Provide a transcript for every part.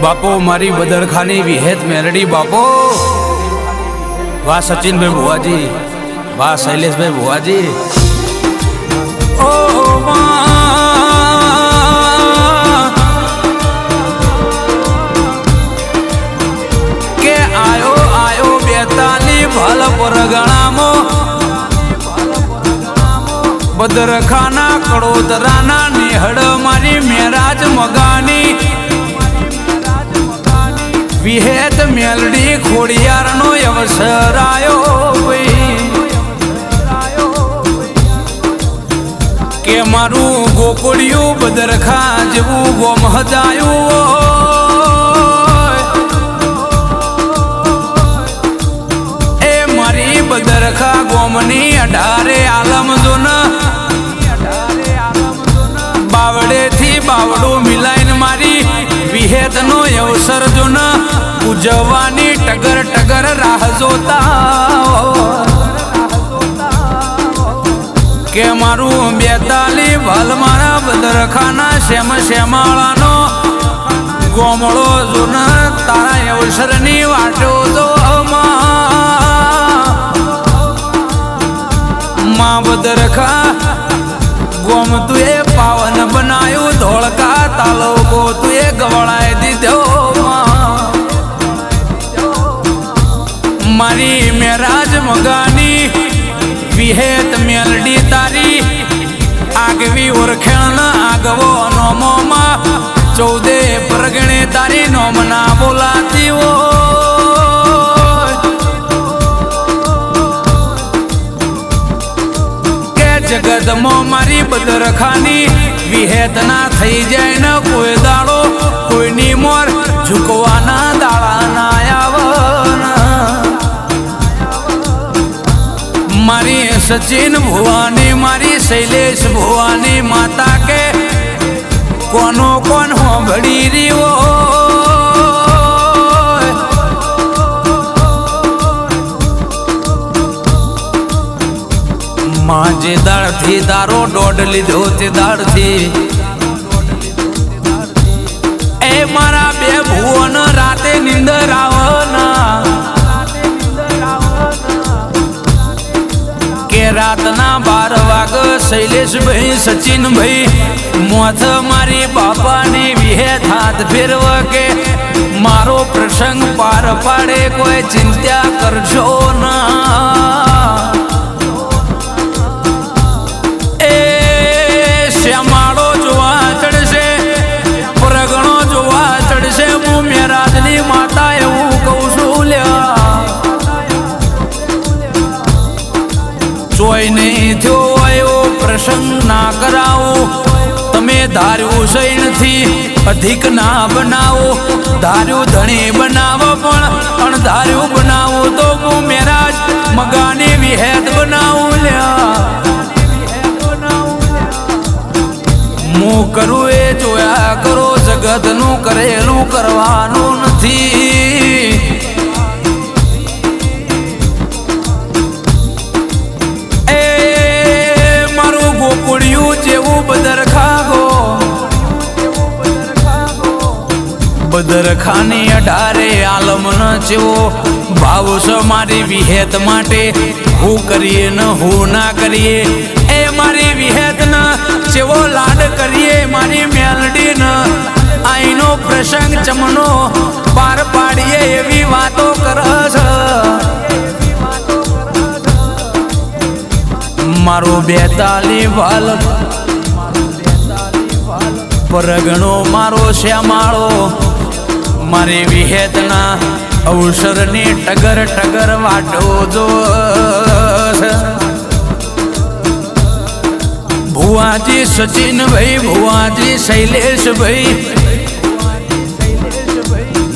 बापो मारी बदरखानी विहेत मेलडी बापो वाह सचिन भाई बुआजी वाह शैलेश भाई बुआजी ओ के आयो आयो बेताली भल परगणामो बदरखाना कड़ोदराना निहड़ मारी मेराज मगानी विहेत मेलडी खोड़ियार नो अवसर आयो के मारू गोकुड़ियू बदरखा जबू गोम हजायू ए मारी बदरखा गोमनी 18 आलम जो न बावड़े थी बावड़ो मिलाइन मारी विहेत नो अवसर जो न उजवानी टगर टगर राह जोता के मारू बेताली भल मारा बदरखाना श्याम श्यामाळा नो गोमड़ो जो न तारा अवसर नी वाटो जो मां बदरखा गोम तुए पावन बनायु धोलका तालो को तुए गवड़ाए दीधो मारी मेराज मगानी विहेत मेलडी तारी आगवी ओरखेण आगवो नोमो मा 14 परगणे तारी नोमना बोलाती वो जगत मो मारी बदरखानी विहेत ना थई जाए न कोई दाड़ो कोई नी मोर झुकवाना दाड़ा ना आवना मारी सचिन भुवानी मारी शैलेश भुवानी माता के कोनो कौन हो भड़ी री वो मां जे दाड़ थी दारो डोड लीधो ते दाड़ थी ए मारा बे भुवन राते निंदर आवना के रातना 12 वाग शैलेश भाई सचिन भाई मोथ मारी बापा ने विहेत हाथ फेरव के मारो प्रसंग पार पाड़े कोई चिंता करजो ना श्यामाड़ो जोवा चढ़से परगणो जोवा चढ़से मु मेराजनी माता एवं कौशल्या जोई नहीं थो आयो प्रसंग ना कराओ तमे धार्यु सही थी अधिक ना बनाओ धार्यु धनी बनावो पण अणधार्यु बनावो तो मु मेराज मगानी विहेत बनाऊ ल्या मु करू ए जोया करो जगत नु करेलू करवानू नथी ए मारू गोकुड़ियू जेवू बदरखा गो बदरखानी 18 आलम न जेवो भाव स मारी विहेत माटे हूँ करिए न हूँ ना करिए ए मारी विहेत न जेवो लाड करिए मारी मेलडी न आईनो प्रसंग चमनो पार पाड़िए एवी वातो करस मारो बेताली भल परगणो मारो श्यामाळो मारी विहेत ना अवसर ने टगर टगर वाटो जो भुआजी सचिन भाई भुआजी शैलेश भाई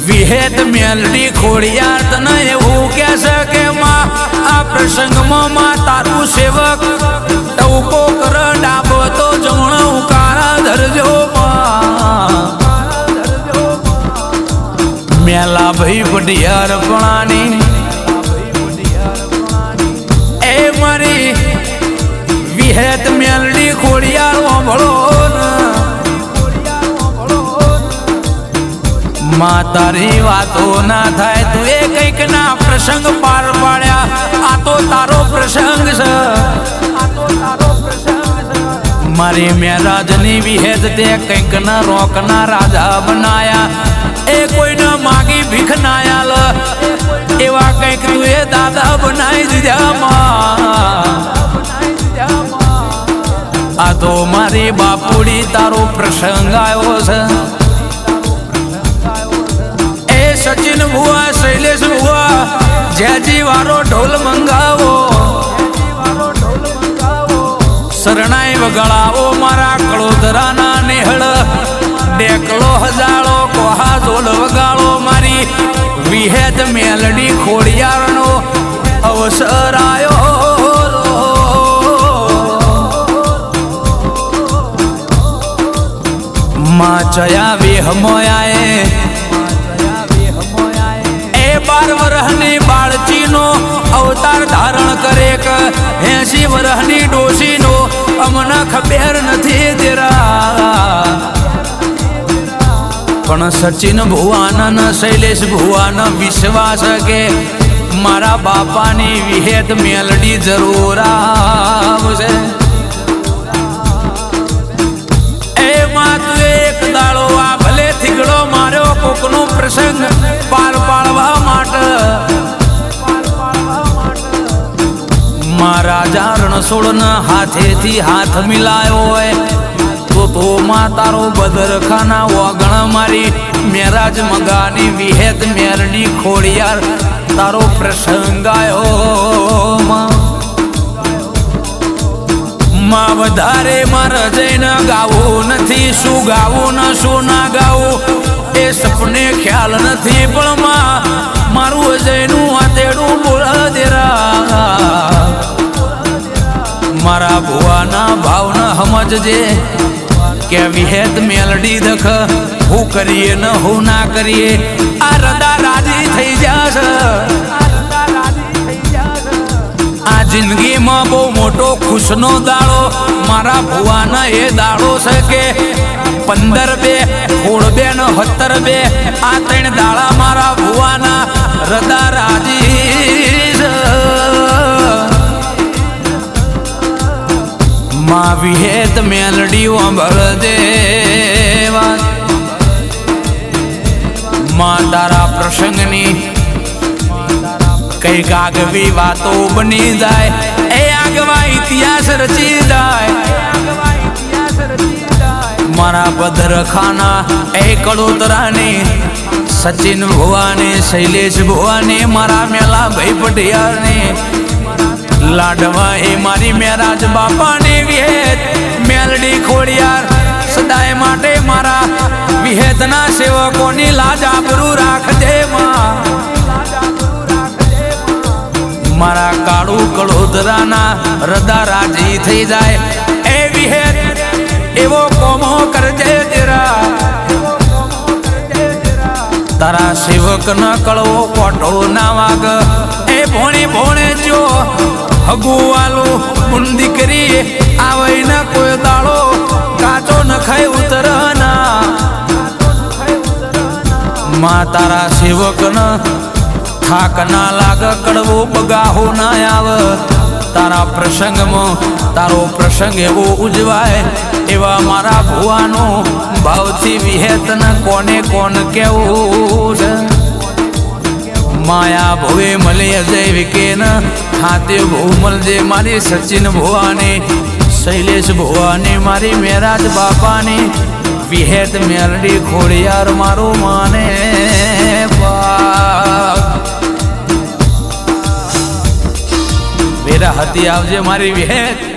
विहेत मेलडी खोड़ियार तना एवं कह सके माँ आ प्रसंग माँ तारू सेवक टौको कर डाबो तो जमण उकारा धरजो मेला भाई बडियार पणानी ए मारी विहेत मेलडी खोड़ियार भलो માં તારી વાતો ના થાય તું એ કઈક ના પ્રસંગ પાર પાડ્યા આ તો તારો પ્રસંગ છે મારી મેરાજની વિહેદ તે કંઈક ના રોક ના રાજા બનાયા એ કોઈને માગી ભીખ ના આલ એવા કંઈક તું એ દાદા બનાવી દીધા આ તો મારી બાપુડી તારો પ્રસંગ આવ્યો છે એ સચિન ભુવા શૈલેષ ભુવા જેજી વારો ઢોલ મંગાવો શરણાઈ વગળાવો મારા કળોદરાના નેહળ ડેકલો હજાળો કોહા ઢોલ વગાળો મારી વિહેદ મેલડી ખોડિયારનો અવસર આયો માં ચયા વેહમોયાએ એ 12 વર્ષની બાળચીનો અવતાર ધારણ કરે કે 80 વર્ષની ડોશીનો અમને ખબર નથી તેરા પણ સચિન ભુવાન શૈલેષ ભુવાન વિશ્વાસ કે મારા બાપાની વિહેદ મેલડી જરૂર આવશે એ માં તું એક દાડો આ ભલે થીગડો માર્યો કોકનો પ્રસંગ પાર પાડવા માટે મારા જારણ સોળના હાથેથી હાથ મિલાયો હોય તો માં તારો બદરખાના વગણ મારી મેરાજ મગાની વિહેદ મેરડી ખોડિયાર તારો પ્રસંગ આયો માં વધારે મારે જઈને ગાવું નથી શું ગાવું ને શું ના ગાવું એ સપને ખ્યાલ નથી પણ માં મારું અજયનું આતેડું બોલ દેરા મારા ભુવાના ભાવને સમજજે કે વિહેદ મેલડી દખ હું કરીએ ને હું ના કરીએ આ રદા રાજી થઈ જશે આ જિંદગીમાં બહુ મોટો ખુશનો દાડો મારા ભુવાના એ દાડો છે કે 15 2 16 2 ને 17 2 આ 3 દાડા મારા ભુવાના રદા રાજી માં વિહેદ મેલડી વાંભળ દેવા માં તારા પ્રસંગની કઈક આગવી વાતો બની જાય એ આગવા ઇતિહાસ રચી જાય મારા બદરખાના એ કડોદરાની સચિન ભુવાને શૈલેષ ભુવાને મારા મેલા ભાઈ પટિયારને લાડવા એ મારી મેરાજ બાપાની વિહેદ મેલડી ખોડિયાર સદાય માટે મારા વિહેદના સેવકોની લાજ આબરૂ રાખજે મારા કાળું કળોદરાના રદા રાજી થઈ જાય એ વિહેદ એવો કોમો કરજે તેરા તારા સેવક ન કળવો કોટો ના વાગ એ ભોણી ભોણે જો હગુવાલું બુંદી કરી આવે ન કોઈ દાડો કાચો ન ખાય ઉતરના માં તારા સેવક ન થાક ના લાગ કડવો બગાહો ના આવે તારા પ્રસંગમાં તારો પ્રસંગ એવો ઉજવાય એવા મારા ભુવાનો ભાવથી વિહેતન કોને કોણ કેવું છે માયા ભવે મળે અજય વિકેન હાથે ભૂ મળજે મારી સચિન ભુવાની શૈલેષ ભુવાની મારી મેરાજ બાપાની વિહેત મેલડી ખોડિયાર મારું માને વેરા હતી આવજે મારી વિહેત